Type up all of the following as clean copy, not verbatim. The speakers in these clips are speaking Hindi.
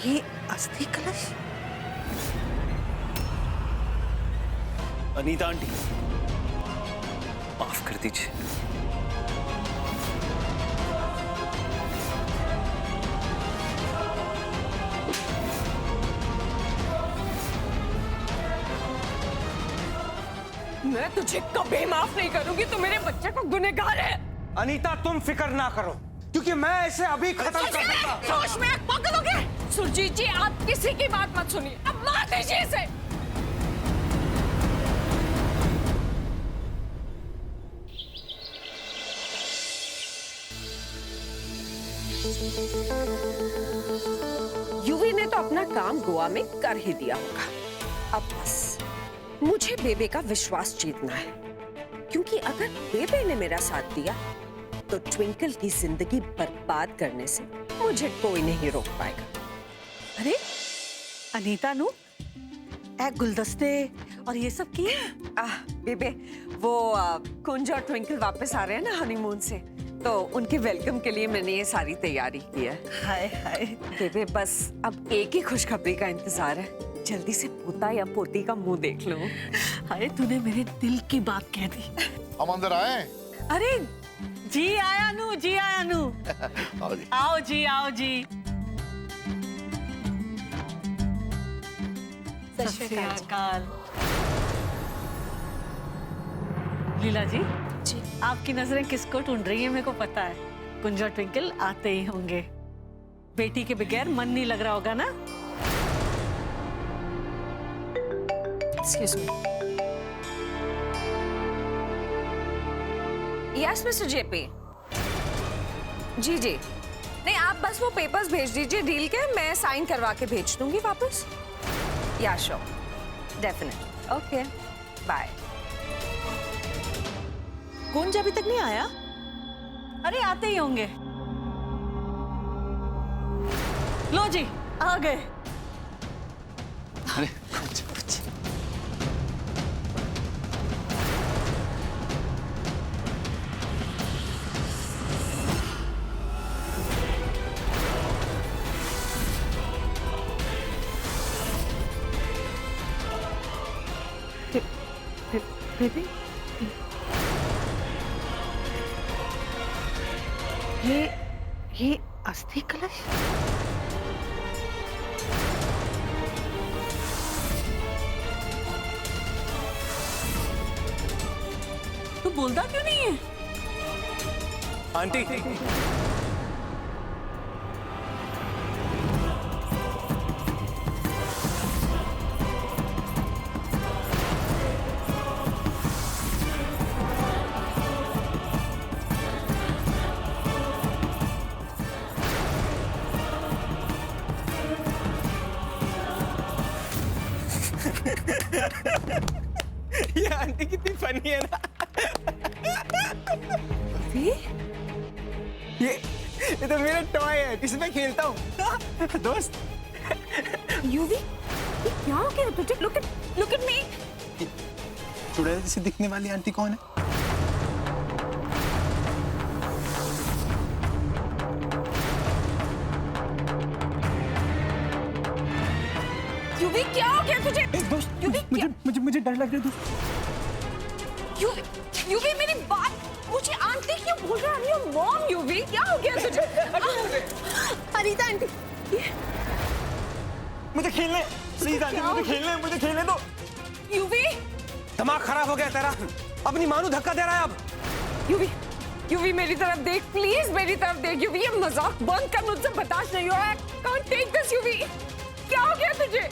ये अस्थि कलश। अनीता आंटी, माफ कर दीजिए। मैं तुझे कभी माफ नहीं करूंगी। तू मेरे बच्चे को गुनहगार है। अनीता तुम फिक्र ना करो, क्योंकि मैं इसे अभी खत्म कर दूंगा। जोश में आग पकड़ दोगे। सुरजीत जी, आप किसी की बात मत सुनिए। अब मार दीजिए इसे। युवी ने तो अपना काम गोवा में कर ही दिया होगा। अब बस मुझे बेबे का विश्वास जीतना है, क्योंकि अगर बेबे ने मेरा साथ दिया तो ट्विंकल की जिंदगी बर्बाद करने से मुझे कोई नहीं रोक पाएगा। अरे अनीता नु ए गुलदस्ते और ये सब किए? बेबे वो कुंज और ट्विंकल वापस आ रहे हैं ना हनीमून से, तो उनके वेलकम के लिए मैंने ये सारी तैयारी की है। हाय हाय। बेबे बस अब एक ही खुशखबरी का इंतजार है, जल्दी से पोता या पोती का मुंह देख लो। हाय तूने मेरे दिल की बात कह दी। हम अंदर आए। अरे जी आया नू, जी आया नू। आओ जी। आओ जी, आओ जी। सत श्री अकाल। लीला जी, आपकी नजरें किसको ढूंढ रही हैं मेरे को पता है। कुंज और ट्विंकल आते ही होंगे। बेटी के बगैर मन नहीं लग रहा होगा ना? Excuse me. Yes, Mr. JP. जी जी। नहीं, आप बस वो पेपर्स भेज दीजिए डील के, मैं साइन करवा के भेज दूंगी वापस। Yeah sure, definite. Okay, bye. Kunj अभी तक नहीं आया? अरे आते ही होंगे। लो जी, आ गए। अरे बेबी, ये अस्थि कलश। तू बोलता क्यों नहीं है? आंटी, ये आंटी कितनी फनी है ना। ये तो मेरा टॉय है, इसमें खेलता हूँ दोस्त। युवी, ये क्या हो गया तुझे? Look at me. चुड़ैल जैसी दिखने वाली आंटी कौन है? युवी, क्या हो गया तुझे? दोस्त, युवी, मुझे डर लग रहा है दोस्त। युवी मेरी बात, मुझे आंटी क्यों बोल रहा है? Your mom. युवी, क्या हो गया तुझे? अनीता आंटी, मुझे खेलने, प्लीज आंटी, मुझे खेलने दो। युवी, दिमाग खराब हो गया तेरा, अपनी मां को धक्का दे रहा है अब। युवी मेरी तरफ देख, प्लीज मेरी तरफ देख। युवी, ये मजाक बंद कर, मुझसे बर्दाश्त नहीं हो रहा है। Can't take this. युवी, क्या हो गया तुझे?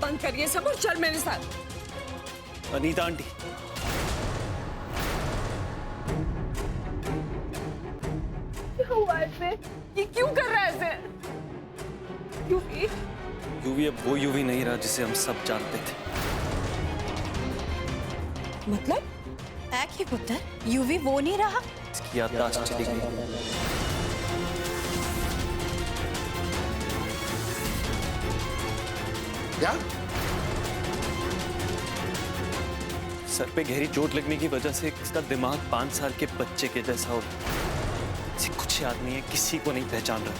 बंद कर ये सब और चल मेरे साथ। अनीता आंटी, क्या हुआ ऐसे? ये क्यों कर रहा है ऐसे? युवी, यूवी अब वो यूवी नहीं रहा जिसे हम सब जानते थे। मतलब है कि पुत्र, यूवी वो नहीं रहा। इसकी याददाश्त चली गई। क्या? सर पे गहरी चोट लगने की वजह से इसका दिमाग 5 साल के बच्चे के जैसा हो गया। इसे कुछ अच्छे आदमी है, किसी को नहीं पहचान रहा।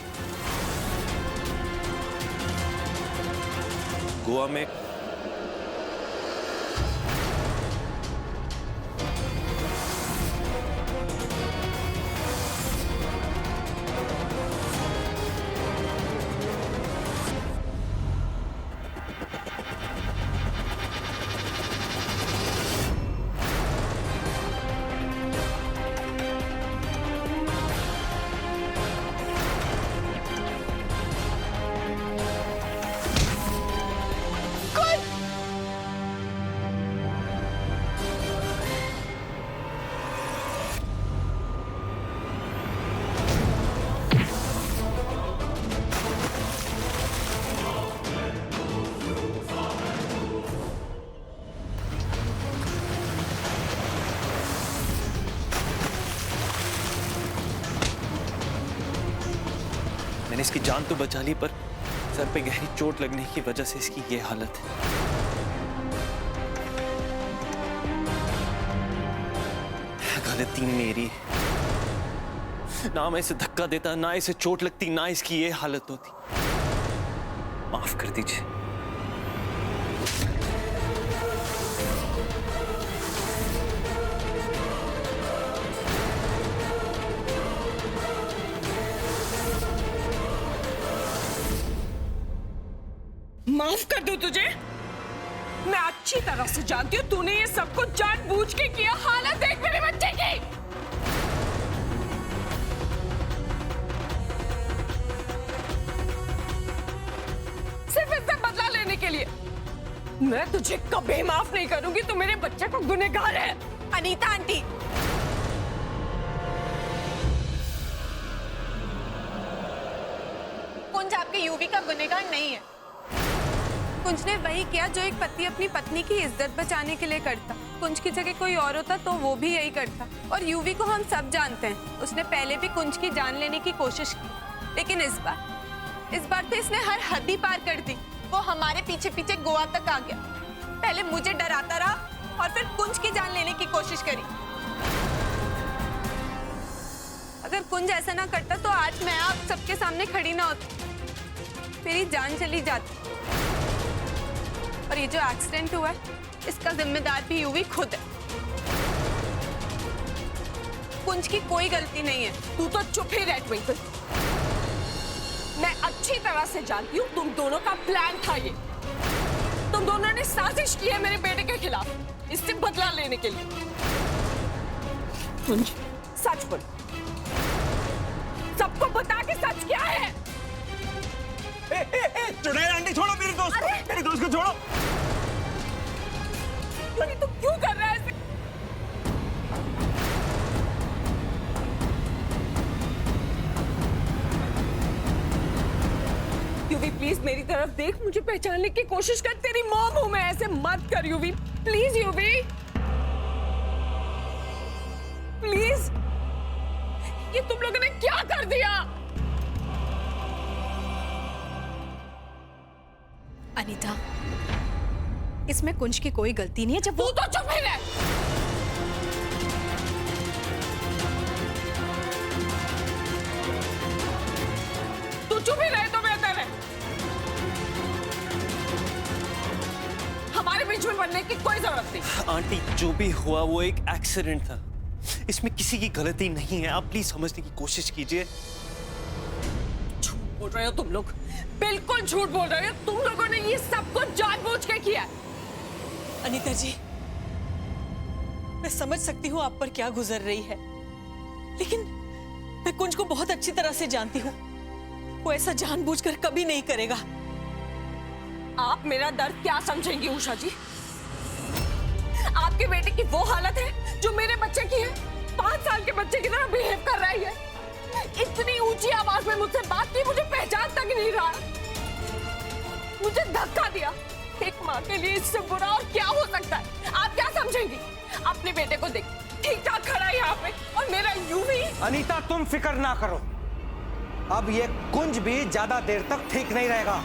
गोवा में मैंने इसकी जान तो बचा ली, पर सर पे गहरी चोट लगने की वजह से इसकी ये हालत है। गलती मेरी, ना मैं इसे धक्का देता, ना इसे चोट लगती, ना इसकी ये हालत होती। माफ कर दीजिए। माफ कर दूं तुझे? मैं अच्छी तरह से जानती हूँ तूने ये सब कुछ जानबूझ के किया। हालत देख मेरे बच्चे की। सिर्फ इससे बदला लेने के लिए। मैं तुझे कभी माफ नहीं करूंगी। तू मेरे बच्चे को गुनहगार है। अनीता आंटी, कुंज आपके यूवी का गुनहगार नहीं है। कुंज ने वही किया जो एक पति अपनी पत्नी की इज्जत बचाने के लिए करता। कुंज की जगह कोई और होता तो वो भी यही करता। और यूवी को हम सब जानते हैं, उसने पहले भी कुंज की जान लेने की कोशिश की, लेकिन इस बार तो इसने हर हद ही पार कर दी। वो हमारे पीछे पीछे गोवा तक आ गया। पहले मुझे डराता रहा और फिर कुंज की जान लेने की कोशिश करी। अगर कुंज ऐसा ना करता तो आज मैं आप सबके सामने खड़ी ना होती, मेरी जान चली जाती। और ये जो एक्सीडेंट हुआ है, इसका जिम्मेदार भी यूवी खुद है। कुंज की कोई गलती नहीं है। तू तो चुप ही रह ट्विंकल। मैं अच्छी तरह से जानती हूँ तुम दोनों का प्लान था ये। तुम दोनों ने साजिश की है मेरे बेटे के खिलाफ, इससे बदला लेने के लिए। कुंज, सच बोल। सबको बता के सच क्या है? चुड़ैल आंटी छोड़ो मेरे दोस्त को छोड़ो। तू क्यों कर रहा है ऐसे? यूवी प्लीज मेरी तरफ देख, मुझे पहचानने की कोशिश कर। तेरी मॉम हूं मैं, ऐसे मत कर यूवी। Please UV, please. ये तुम लोगों ने क्या कर दिया? अनीता, इसमें कुंज की कोई गलती नहीं है। जब तू तो चुप ही रह। तू चुप ही रहे तो बेहतर है। हमारे बीच में बनने की कोई जरूरत नहीं। आंटी, जो भी हुआ वो एक एक्सीडेंट था, इसमें किसी की गलती नहीं है। आप प्लीज समझने की कोशिश कीजिए। झूठ बोल रहे हो तुम लोग, बिल्कुल झूठ बोल रहे हो। तुम लोगों ने ये सब कुछ जानबूझ के किया। अनीता जी, मैं समझ सकती हूँ आप पर क्या गुजर रही है, लेकिन मैं कुंज को बहुत अच्छी तरह से जानती हूँ। वो ऐसा जानबूझकर कभी नहीं करेगा। आप मेरा दर्द क्या समझेंगी उषा जी? आपके बेटे की वो हालत है जो मेरे बच्चे की है। 5 साल के बच्चे की तरह बिहेव कर रही है। इतनी ऊंची आवाज में मुझसे बात की, मुझे पहचान तक नहीं रहा। मुझे धक्का दिया। एक माँ के लिए इससे बुरा और क्या हो सकता है? आप क्या समझेंगी? अपने बेटे को देख, ठीक ठाक खड़ा है यहाँ पे, और मेरा यूवी। अनीता, तुम फिक्र ना करो, अब ये कुंज भी ज्यादा देर तक ठीक नहीं रहेगा।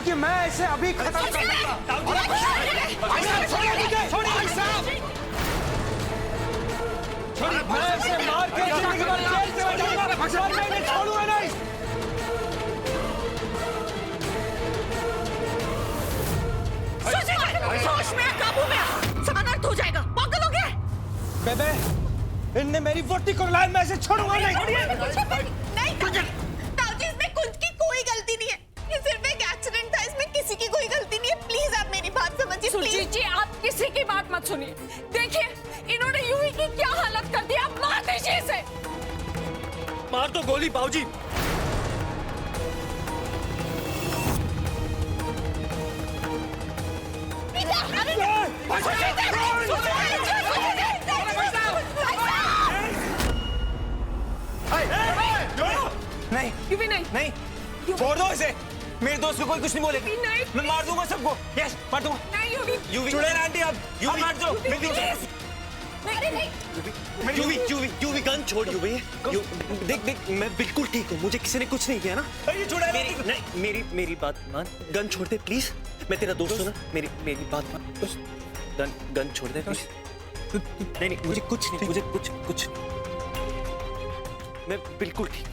क्योंकि मैं इसे अभी खत्म कर दूंगा। मैं इसे मार के जिंदगी भर जेल से बचाऊंगा, और मैं इन्हें छोड़ूंगा नहीं। होश में आ, काबू में आ, अनर्थ हो जाएगा, पागल हो गया। बेबे, इनने मेरी वोटी को लाया, मैं इसे छोड़ूंगा नहीं। नहीं ताऊजी, इसमें कुंज की कोई गलती नहीं है, ये सिर्फ एक एक्सीडेंट था, इसमें किसी की कोई गलती नहीं है। प्लीज आप मेरी बात समझिए। सुरजीत जी, आप किसी की बात मत सुनिए। देखिए इन्होंने यूवी की क्या हालत कर दी, आप मार दीजिए इसे। मार दो गोली बाबूजी। नहीं यूवी नहीं, नहीं, छोड़ दो इसे। मेरे दोस्त को कोई कुछ नहीं बोलेगा। नहीं। मैं मार दूंगा सबको। यस, मार दूंगा। नहीं यूवी, यूवी चुड़ैल आंटी, अब यूवी मार दो। अरे नहीं, यूवी गन छोड़ यूवी। देख मैं बिल्कुल ठीक हूँ, मुझे किसी ने कुछ नहीं किया ना। ये चुड़ैल नहीं, मेरी बात मान, गन छोड़ दे प्लीज। मैं तेरा दोस्त हूँ ना, मेरी बात मान। गन छोड़ दे प्लीज। नहीं मुझे कुछ नहीं, मुझे कुछ मैं बिल्कुल ठीक।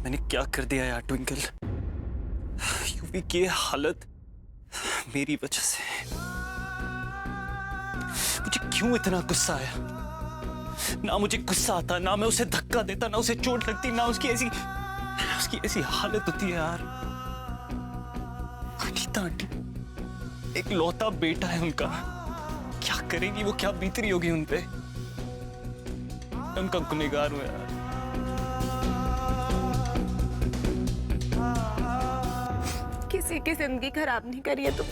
मैंने क्या कर दिया यार ट्विंकल। यूवी की हालत मेरी वजह से। मुझे क्यों इतना गुस्सा आया? ना मुझे गुस्सा आता, ना मैं उसे धक्का देता, ना उसे चोट लगती, ना उसकी ऐसी हालत होती है यार। अनीता आंटी, एक लौता बेटा है उनका, क्या करेंगी वो, क्या बीत रही होगी उनपे। उनका गुनहगार हूं यार। किसी की जिंदगी खराब नहीं करी है तुम,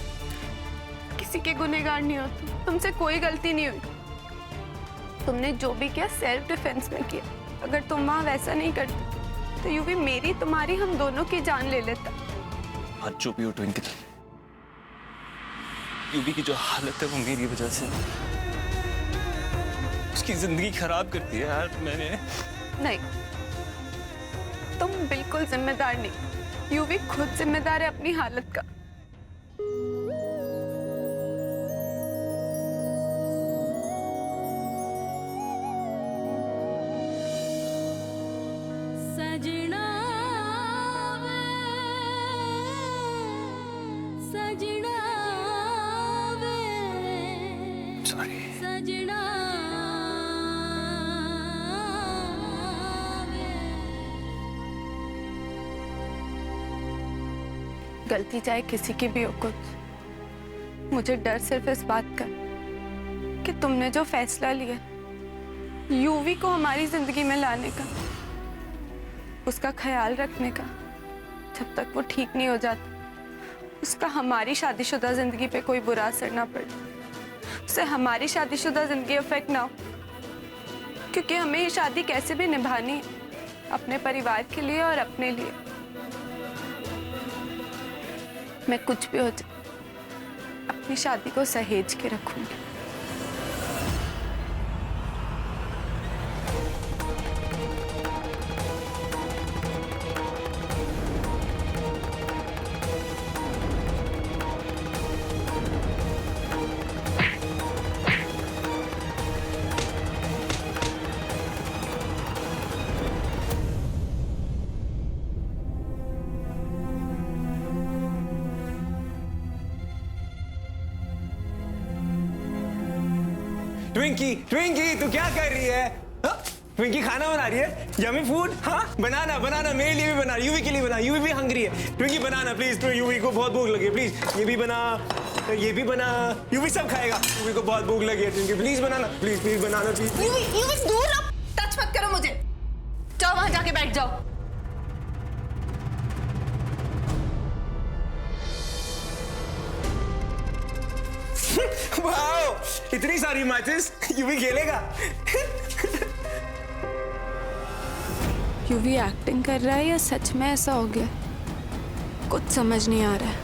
किसी के गुनहगार नहीं हो तुम, तुमसे कोई गलती नहीं हुई। तुमने जो भी किया सेल्फ डिफेंस में किया। अगर तुम वहां वैसा नहीं करते तो यूवी मेरी, तुम्हारी, हम दोनों की जान ले लेता। आज जो भी हो ट्विंकल, यूवी की जो हालत है वो मेरी वजह से। उसकी जिंदगी खराब कर दी है यार मैंने। नहीं, तुम बिल्कुल जिम्मेदार नहीं, यूवी खुद जिम्मेदार है अपनी हालत का। सजना वे, सजना वे, सॉरी। सजना गलती चाहे किसी की भी हो कुछ, मुझे डर सिर्फ इस बात का कि तुमने जो फैसला लिया यूवी को हमारी जिंदगी में लाने का, उसका ख्याल रखने का, जब तक वो ठीक नहीं हो जाता, उसका हमारी शादीशुदा जिंदगी पे कोई बुरा असर ना पड़े, उसे हमारी शादीशुदा जिंदगी अफेक्ट ना हो, क्योंकि हमें ये शादी कैसे भी निभानी है, अपने परिवार के लिए और अपने लिए। मैं कुछ भी हो जाए अपनी शादी को सहेज के रखूंगी। ट्विंकी, ट्विंकी तू क्या कर रही है? ट्विंकी खाना बना रही है, यमी फूड। हाँ बनाना बनाना, मेरे लिए भी बना, यूवी के लिए बना, यूवी भी हंग्री है। ट्विंकी बनाना प्लीज, तो यूवी को बहुत भूख लगी है, प्लीज ये भी बना, ये भी बना, यूवी सब खाएगा। यूवी को बहुत भूख लगी है, ट्विंकी प्लीज बनाना, प्लीज प्लीज बनाना प्लीज। यूवी दूर रहो, टच मत करो मुझे, जाओ वहां जाके बैठ जाओ। वाओ, इतनी सारी मैचेस यूवी खेलेगा। यूवी एक्टिंग कर रहा है या सच में ऐसा हो गया, कुछ समझ नहीं आ रहा है।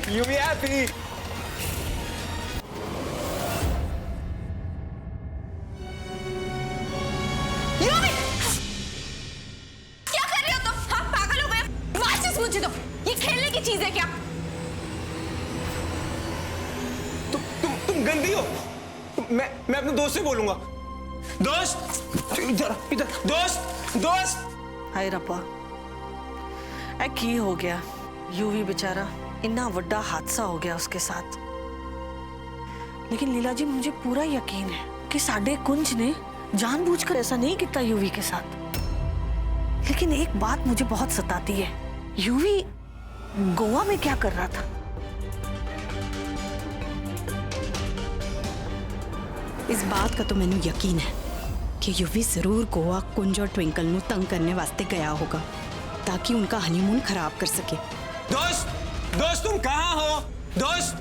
You be happy. क्या कर रहे हो तुम? हाँ, पागल हो गए? वापस मुझे दो। ये खेलने की चीज है क्या? तुम गंदी हो। मैं अपने दोस्त से बोलूंगा। दोस्त इधर इधर, दोस्त। हाय रब्बा ए की हो गया यूवी बेचारा इतना वड्डा हादसा हो गया उसके साथ। लेकिन लीला जी मुझे पूरा यकीन है कि साडे कुंज ने जानबूझकर ऐसा नहीं किया यूवी के साथ। लेकिन एक बात मुझे बहुत सताती है, यूवी गोवा में क्या कर रहा था? इस बात का तो मैंने यकीन है कि यूवी जरूर गोवा कुंज और ट्विंकल नु तंग करने वास्ते गया होगा ताकि उनका हनीमून खराब कर सके। दोस्त तुम कहाँ हो? दोस्त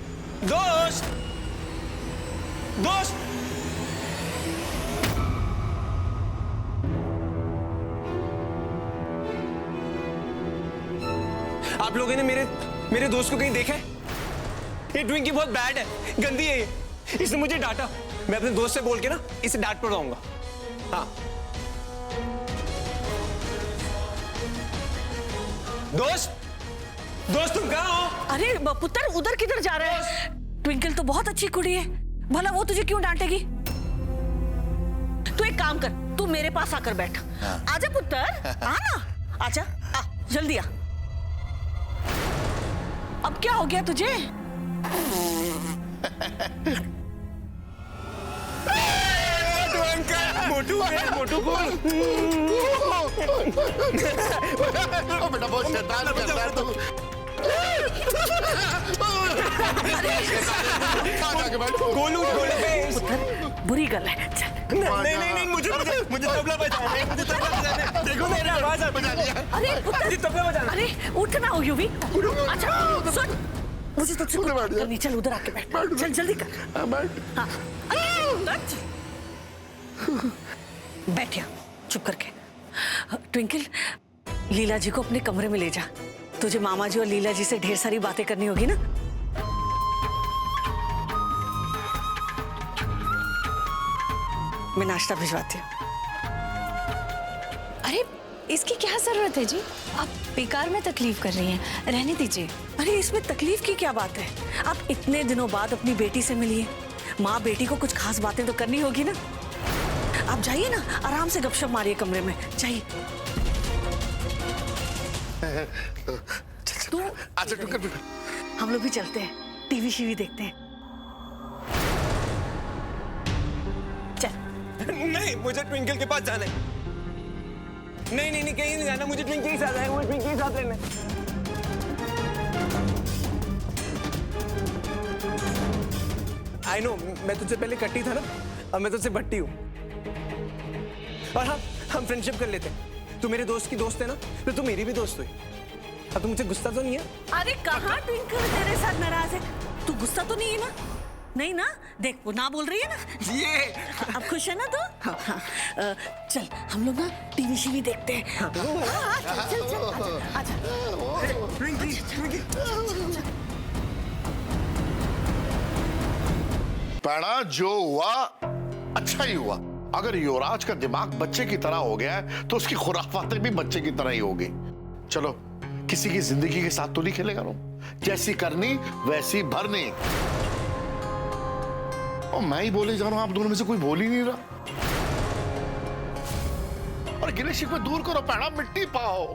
आप लोगों ने मेरे दोस्त को कहीं देखा है? ये ट्विंकी बहुत बैड है, गंदी है ये। इसने मुझे डांटा। मैं अपने दोस्त से बोल के ना इसे डांट पड़ाऊंगा। हाँ दोस्त तुम कहाँ हो? अरे पुत्र उधर किधर जा रहा है? ट्विंकल तो बहुत अच्छी कुड़ी है, भला वो तुझे क्यों डांटेगी? तू एक काम कर, तू मेरे पास आकर बैठ। आजा पुत्र, आ ना, आजा, आ जल्दी आ। अब क्या हो गया तुझे? मोटू बोल। बेटा बहुत शैतान कर रहा है तू। गोलू बुरी गल है। चल। नहीं मुझे तबला बजाना है। देखो मेरा आवाज बजा लिया। अरे पुत्र तबला बजाना। अरे उठना हो यूवी। अच्छा सुन, मुझे तुझसे नहीं, चल उधर आके बैठ। चल जल्दी कर। हाँ। बैठ यहाँ चुप करके। ट्विंकल, लीला जी को अपने कमरे में ले जा। तुझे मामा जी और लीला जी से ढेर सारी बातें करनी होगी ना। मैं नाश्ता भिजवाती हूँ। अरे इसकी क्या जरूरत है जी? आप बेकार में तकलीफ कर रही हैं, रहने दीजिए। अरे इसमें तकलीफ की क्या बात है? आप इतने दिनों बाद अपनी बेटी से मिलिए, माँ बेटी को कुछ खास बातें तो करनी होगी ना। आप जाइए ना, आराम से गपशप मारिए कमरे में, जाइए। तू हम लोग भी चलते हैं, टीवी शीवी देखते हैं। चल। नहीं मुझे ट्विंकल के पास जाना है। नहीं कहीं नहीं जाना, मुझे ट्विंकल के साथ आए, मुझे ट्विंकल के साथ रहना है। आई नो, मैं तुझसे पहले कट्टी था ना, अब मैं तुझसे भट्टी हूँ। और हाँ, हम फ्रेंडशिप कर लेते हैं। तू मेरे दोस्त की दोस्त है ना, तो तू मेरी भी दोस्त हुई। अब तू मुझे गुस्सा तो नहीं है? अरे कहाँ ट्विंकल तेरे साथ नाराज है? तू गुस्सा तो नहीं है ना? नहीं ना? देख वो ना बोल रही है ना। ये अब खुश है ना तू? हाँ। चल हम लोग ना टीवी शीवी देखते हैं। चल आजा। पैड़ा जो हुआ अच्छा ही हुआ। अगर युवराज का दिमाग बच्चे की तरह हो गया है तो उसकी खुराफातें भी बच्चे की तरह ही होगी। चलो किसी की जिंदगी के साथ तो नहीं खेलेगा ना, जैसी करनी वैसी भरनी। और मैं ही बोले जा रहा हूं, आप दोनों में से कोई बोल ही नहीं रहा। और गिले शिकवे दूर करो पैड़ा, मिट्टी पाओ।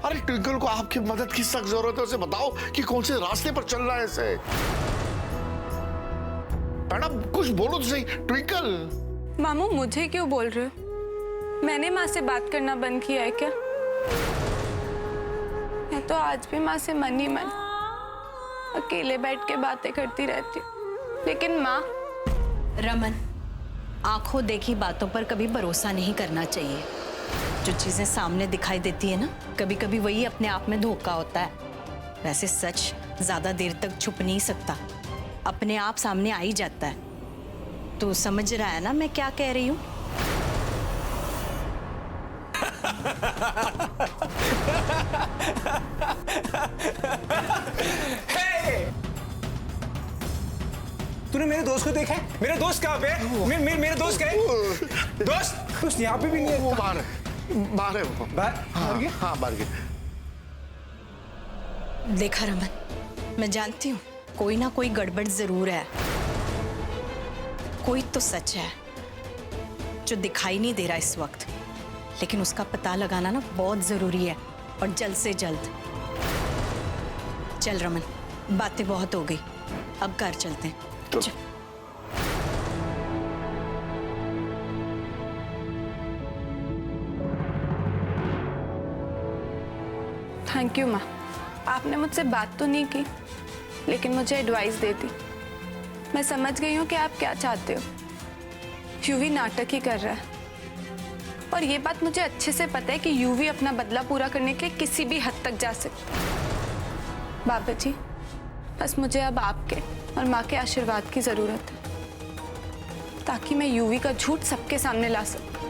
अरे ट्विंकल को आपकी मदद की सख्त जरूरत है, उसे बताओ कि कौन से रास्ते पर चल रहा है इसे। पैड़ा कुछ बोलो तो सही। ट्विंकल। मामू मुझे क्यों बोल रहे हो? मैंने माँ से बात करना बंद किया है क्या? मैं तो आज भी माँ से मन ही मन अकेले बैठ के बातें करती रहती हूँ। लेकिन माँ। रमन, आंखों देखी बातों पर कभी भरोसा नहीं करना चाहिए। जो चीजें सामने दिखाई देती है ना, कभी कभी वही अपने आप में धोखा होता है। वैसे सच ज्यादा देर तक छुप नहीं सकता, अपने आप सामने आ ही जाता है। तू समझ रहा है ना मैं क्या कह रही हूँ? Hey! तूने मेरे दोस्त को देखा है? मेरा दोस्त कहाँ पे है? मेरे दोस्त कहाँ है? दोस्त यहाँ पे भी नहीं है। वो बाहर है वो। बाहर गया? हाँ बाहर गया। देखा रमन, मैं जानती हूँ कोई ना कोई गड़बड़ जरूर है। कोई तो सच है जो दिखाई नहीं दे रहा इस वक्त, लेकिन उसका पता लगाना ना बहुत जरूरी है, और जल्द से जल्द। चल रमन, बातें बहुत हो गई, अब घर चलते हैं। चल। थैंक यू माँ, आपने मुझसे बात तो नहीं की लेकिन मुझे एडवाइस दे दी। मैं समझ गई हूँ कि आप क्या चाहते हो। यूवी नाटक ही कर रहा है, और ये बात मुझे अच्छे से पता है कि यूवी अपना बदला पूरा करने के लिए किसी भी हद तक जा सकती। बाबा जी, बस मुझे अब आपके और माँ के आशीर्वाद की जरूरत है, ताकि मैं यूवी का झूठ सबके सामने ला सकूं।